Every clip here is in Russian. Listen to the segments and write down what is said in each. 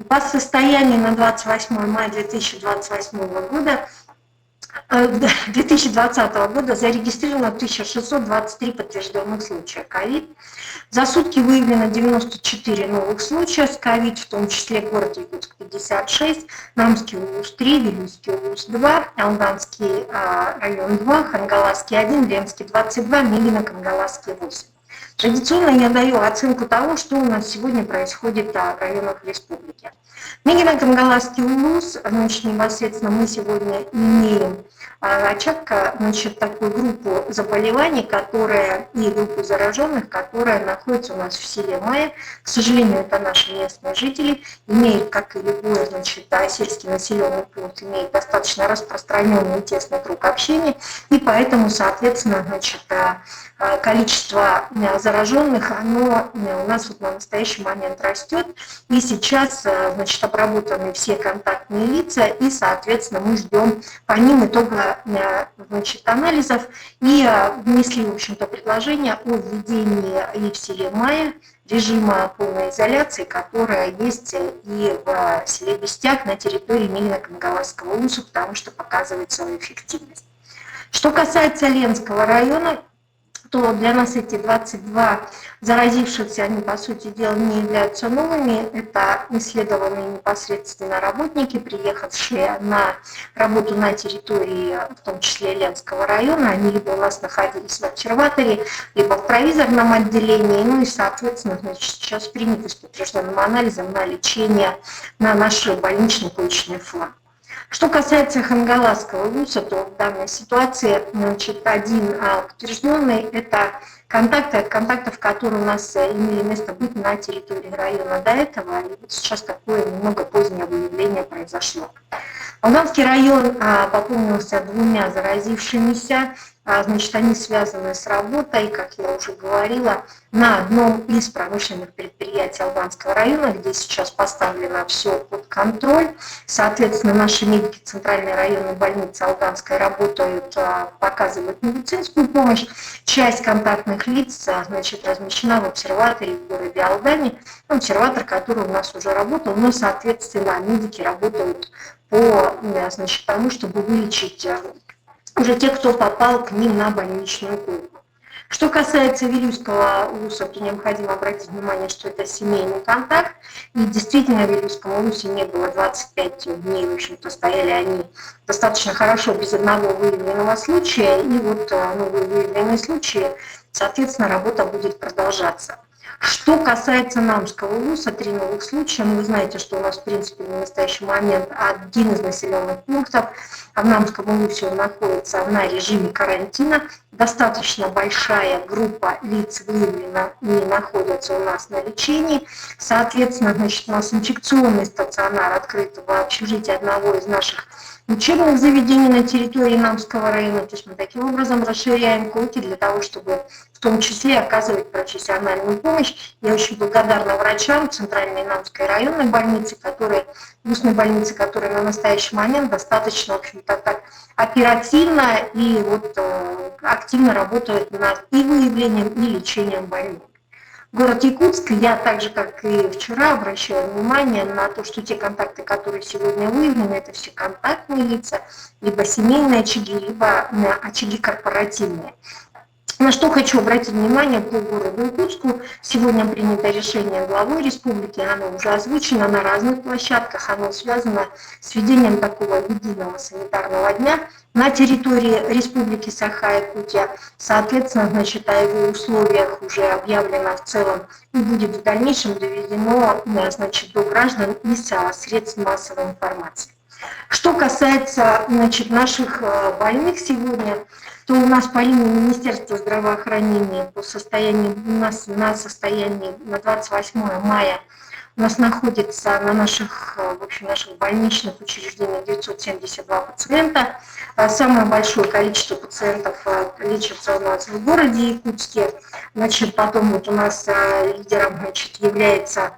По состоянию на 28 мая 2028 года 2020 года зарегистрировано 1623 подтвержденных случая ковид. За сутки выявлено 94 новых случая с ковид, в том числе город Якутск 56, Намский УЛУС 3, Вилюйский УЛУС 2, Алданский район 2, Хангаласский 1, Ленский 22, Мигино, Кангаласский 8. Традиционно я даю оценку того, что у нас сегодня происходит в районах республики. Мигино-Кангаласский УЛУС, значит, непосредственно мы сегодня имеем очаг, значит, такую группу заболеваний, которая и группу зараженных, которая находится у нас в селе Мая. К сожалению, это наши местные жители, имеют, как и любой, значит, сельский населенный пункт, имеет достаточно распространенный и тесный круг общения, и поэтому, соответственно, значит, количество зараженных, оно у нас вот на настоящий момент растет, и сейчас, значит, обработаны все контактные лица, и, соответственно, мы ждем по ним итога, значит, анализов, и внесли, в общем-то, предложение о введении и в селе Мая режима полной изоляции, которая есть и в селе Бестяк на территории Мигино-Кангаласского УЛУСа, потому что показывает свою эффективность. Что касается Ленского района, то для нас эти 22 заразившихся, они, по сути дела, не являются новыми. Это исследованные непосредственно работники, приехавшие на работу на территории, в том числе Ленского района. Они либо у нас находились в обсерватории, либо в провизорном отделении. Ну и, соответственно, значит, сейчас приняты с подтвержденным анализом на лечение на наш больничный почечный флаг. Что касается Хангаласского УЛУСа, то в данной ситуации, значит, один подтвержденный – это контакты, от контактов, которые у нас имели место быть на территории района до этого, и вот сейчас такое немного позднее выявление произошло. Алданский район пополнился 2 заразившимися. Значит, они связаны с работой, как я уже говорила, на одном из промышленных предприятий Алданского района, где сейчас поставлено все под контроль. Соответственно, наши медики Центральной районной больницы Алданской работают, показывают медицинскую помощь. Часть контактных лиц, значит, размещена в обсерватории в городе Алдане. Обсерватор, который у нас уже работал, но, соответственно, медики работают по, значит, тому, чтобы вылечить уже те, кто попал к ним на больничную койку. Что касается Вилюйского УЛУСа, то необходимо обратить внимание, что это семейный контакт. И действительно в Вилюйском УЛУСе не было 25 дней, в общем-то, стояли они достаточно хорошо, без одного выявленного случая. И вот новые выявленные случаи, соответственно, работа будет продолжаться. Что касается Намского УЛУСа, 3 новых случая. Вы знаете, что у нас, в принципе, на настоящий момент один из населенных пунктов в Намском УЛУСе находится на режиме карантина. Достаточно большая группа лиц выявлена и находятся у нас на лечении. Соответственно, значит, у нас инфекционный стационар открыт в общежитии одного из наших учебных заведений на территории Намского района. То есть мы таким образом расширяем койки для того, чтобы в том числе оказывать профессиональную помощь. Я очень благодарна врачам Центральной Намской районной больницы, устной больницы, которые на настоящий момент достаточно, в общем-то, так оперативно и вот активно работают над и выявлением, и лечением больных. Город Якутск, я так же, как и вчера, обращаю внимание на то, что те контакты, которые сегодня выявлены, это все контактные лица, либо семейные очаги, либо очаги корпоративные. На что хочу обратить внимание по городу Якутску. Сегодня принято решение главой республики, оно уже озвучено на разных площадках, оно связано с введением такого единого санитарного дня на территории республики Саха-Якутия. Соответственно, значит, о его условиях уже объявлено в целом и будет в дальнейшем доведено, значит, до граждан из средств массовой информации. Что касается, значит, наших больных сегодня, то у нас по линии Министерства здравоохранения по состоянию, у нас на состоянии на 28 мая у нас находится на наших больничных учреждениях 972 пациента. Самое большое количество пациентов лечится у нас в городе Якутске. Значит, потом вот у нас лидером, значит, является,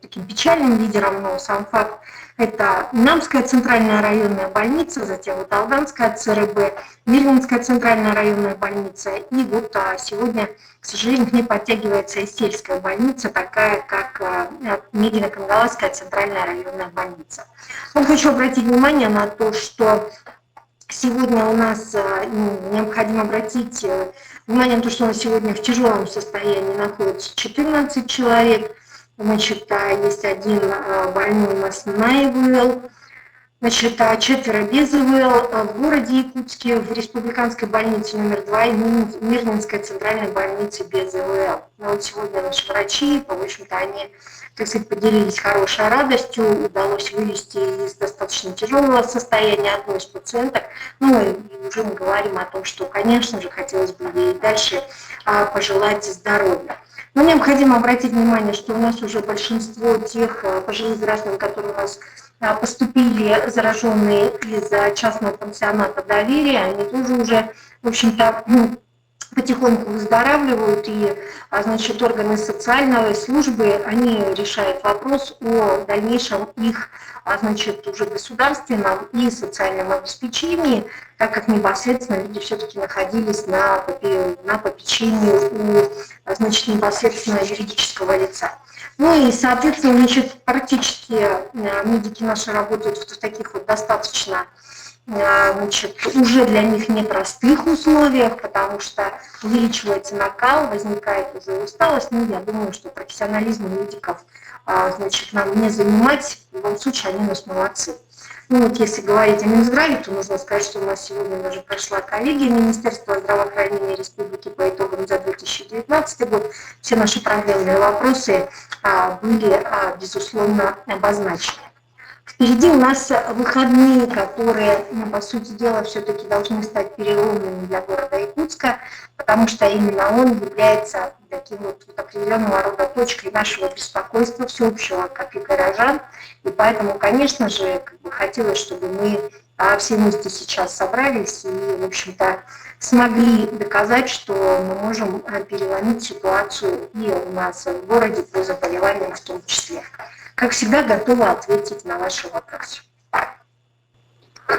таким печальным лидером, но сам факт, Это Намская центральная районная больница, затем вот Алданская ЦРБ, Мирнинская центральная районная больница. И вот сегодня, к сожалению, к ней подтягивается и сельская больница, такая как Мегино-Кангаласская центральная районная больница. Вот хочу обратить внимание на то, что сегодня у нас необходимо обратить внимание на то, что у нас сегодня в тяжелом состоянии находится 14 человек. Значит, есть один больной у нас на ИВЛ, значит, 4 без ИВЛ. В городе Якутске в республиканской больнице номер 2 и Мирнинской центральной больнице без ИВЛ. Но вот сегодня наши врачи, в общем-то, они, так сказать, поделились хорошей радостью, удалось вывести из достаточно тяжелого состояния одну из пациенток. Ну и уже мы говорим о том, что, конечно же, хотелось бы ей дальше пожелать здоровья. Но необходимо обратить внимание, что у нас уже большинство тех пожилых граждан, которые у нас поступили зараженные из частного пансионата доверия, они тоже уже, в общем-то, потихоньку выздоравливают, и, значит, органы социальной службы, они решают вопрос о дальнейшем их, значит, уже государственном и социальном обеспечении, так как непосредственно люди все-таки находились на попечении у, значит, непосредственно юридического лица. Ну и, соответственно, значит, практически медики наши работают в таких вот достаточно, значит, уже для них непростых условиях, потому что увеличивается накал, возникает уже усталость. Ну, я думаю, что профессионализм медиков, значит, нам не занимать. В любом случае, они у нас молодцы. Ну вот если говорить о Минздраве, то нужно сказать, что у нас сегодня даже прошла коллегия Министерства здравоохранения Республики по итогам за 2019 год. Все наши проблемные вопросы были, безусловно, обозначены. Впереди у нас выходные, которые, по сути дела, все-таки должны стать переломными для города Якутска, потому что именно он является таким вот определенного рода точкой нашего беспокойства всеобщего, как и горожан. И поэтому, конечно же, хотелось, чтобы мы все вместе сейчас собрались и, в общем-то, смогли доказать, что мы можем переломить ситуацию и у нас в городе по заболеваниям в том числе. Как всегда, готова ответить на ваши вопросы.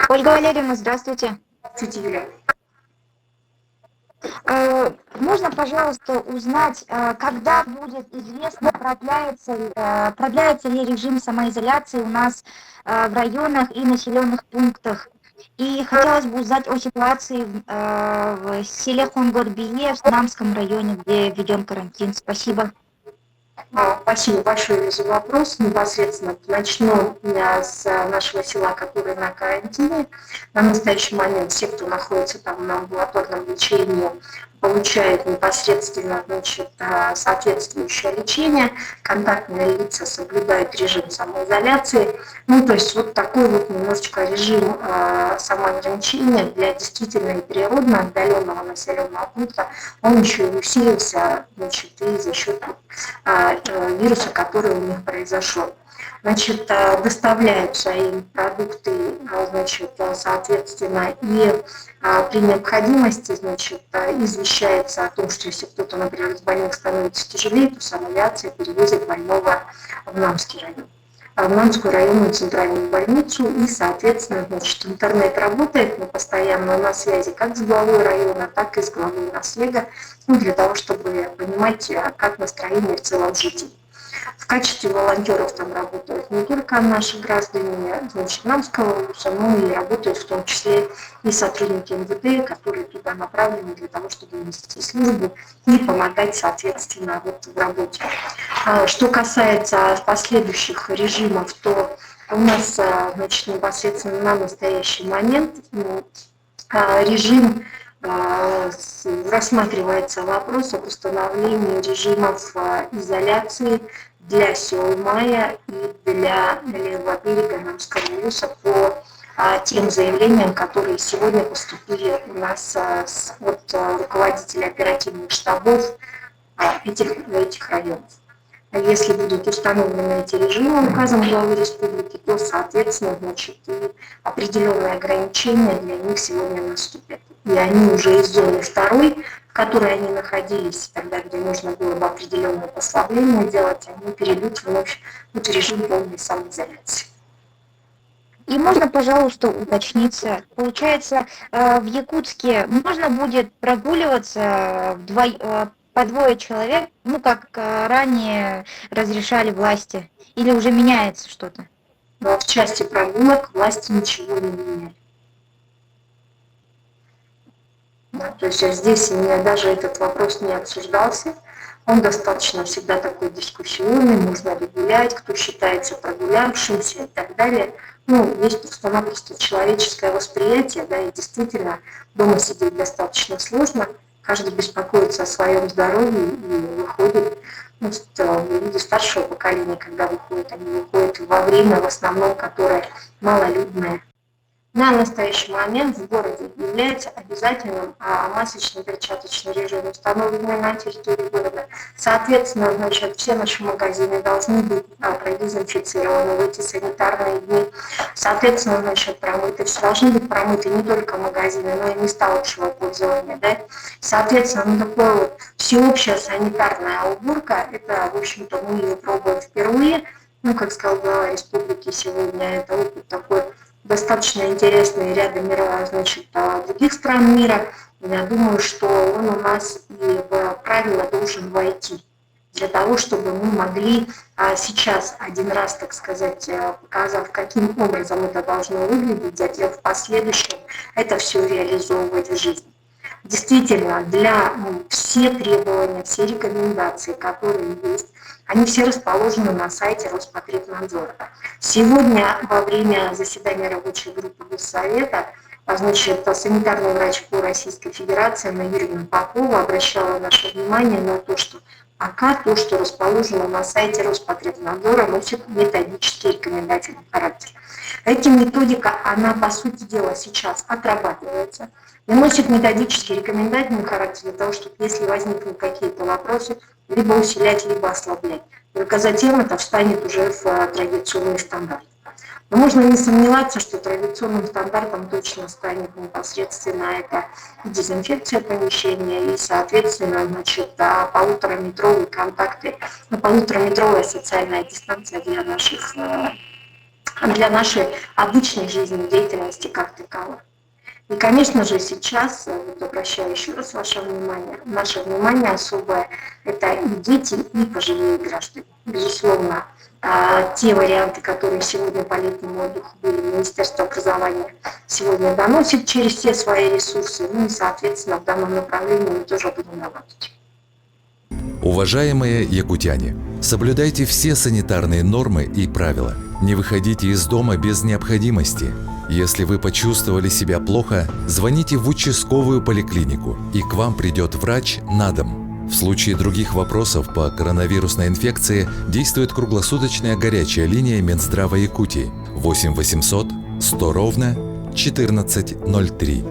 Ольга Валерьевна, здравствуйте. Здравствуйте, Юлия. Можно, пожалуйста, узнать, когда будет известно, продляется ли режим самоизоляции у нас в районах и населенных пунктах? И хотелось бы узнать о ситуации в селе Хонгор-Бие, в Намском районе, где введен карантин. Спасибо. Спасибо большое за вопрос. Непосредственно начнем с нашего села, которое на карантине. На настоящий момент все, кто находится там на амбулаторном лечении, получают непосредственно, значит, соответствующее лечение. Контактные лица соблюдают режим самоизоляции. Ну, то есть вот такой вот немножечко режим самоограничения для действительно и природно отдаленного населенного пункта. Он еще и усилился, значит, и за счет вируса, который у них произошел. Значит, доставляются им продукты, значит, соответственно, и при необходимости, значит, извещается о том, что если кто-то, например, из больных становится тяжелее, то санавиация перевозит больного в Намский район, в Намскую районную центральную больницу, и, соответственно, значит, интернет работает, мы постоянно на связи как с главой района, так и с главой наслега, ну, для того, чтобы понимать, как настроение в целом жителей. В качестве волонтеров там работают не только наши граждане, значит, Намского вуза, но и работают в том числе и сотрудники МВД, которые туда направлены для того, чтобы нести службу и помогать, соответственно, вот в работе. Что касается последующих режимов, то у нас, значит, непосредственно на настоящий момент режим рассматривается вопрос об установлении режимов изоляции для Сеулмая и для левого берега Намского вуза по тем заявлениям, которые сегодня поступили у нас от руководителей оперативных штабов этих районов. Если будут установлены эти режимы указом главы республики, то, соответственно, значит, и определенные ограничения для них сегодня наступят. И они уже из зоны второй, в которой они находились, тогда, где нужно было бы определенное послабление делать, они перейдут вновь в режим полной самоизоляции. И можно, пожалуйста, уточниться. Получается, в Якутске можно будет прогуливаться по двое человек, ну, как ранее разрешали власти? Или уже меняется что-то? Но в части прогулок власти ничего не меняли. Да, то есть здесь даже этот вопрос не обсуждался. Он достаточно всегда такой дискуссионный, можно ли гулять, кто считается прогулявшимся и так далее. Ну, есть просто-напросто человеческое восприятие, да, и действительно дома сидеть достаточно сложно. Каждый беспокоится о своем здоровье и выходит. Ну, люди старшего поколения, когда выходят, они выходят во время, в основном, которое малолюдное. На настоящий момент в городе является обязательным масочный перчаточный режим, установленный на территории города. Соответственно, значит, все наши магазины должны быть продезинфицированы в эти санитарные дни. Соответственно, значит, все должны быть промыты не только магазины, но и места общего пользования. Да? Соответственно, ну, такое вот всеобщая санитарная уборка, это, в общем-то, мы ее пробуем впервые. Ну, как сказал глава республики сегодня, это опыт такой достаточно интересные ряда мира, значит, других стран мира. Я думаю, что он у нас и в правила должен войти для того, чтобы мы могли сейчас один раз, так сказать, показав, каким образом это должно выглядеть, затем в последующем это все реализовывать в жизни. Действительно, все требования, все рекомендации, которые есть, они все расположены на сайте Роспотребнадзора. Сегодня во время заседания рабочей группы Госсовета, значит, санитарный врач по Российской Федерации Анна Юрьевна Попова обращала наше внимание на то, что пока то, что расположено на сайте Роспотребнадзора, носит методический рекомендательный характер. Эта методика, она, по сути дела, сейчас отрабатывается и носит методический рекомендательный характер для того, чтобы, если возникнут какие-то вопросы, либо усилять, либо ослаблять. Только затем это встанет уже в традиционный стандарт. Но можно не сомневаться, что традиционным стандартом точно станет непосредственно это дезинфекция помещения и, соответственно, значит, полутораметровые контакты, полутораметровая социальная дистанция для нашей обычной жизнедеятельности как таковой. И, конечно же, сейчас, вот обращаю еще раз наше внимание особое, это и дети, и пожилые граждане. Безусловно, те варианты, которые сегодня по летнему отдыху были, Министерство образования сегодня доносит через все свои ресурсы, ну и, соответственно, в данном направлении мы тоже будем работать. Уважаемые якутяне, соблюдайте все санитарные нормы и правила. Не выходите из дома без необходимости. Если вы почувствовали себя плохо, звоните в участковую поликлинику, и к вам придет врач на дом. В случае других вопросов по коронавирусной инфекции действует круглосуточная горячая линия Минздрава Якутии 8 800 100 ровно 1403.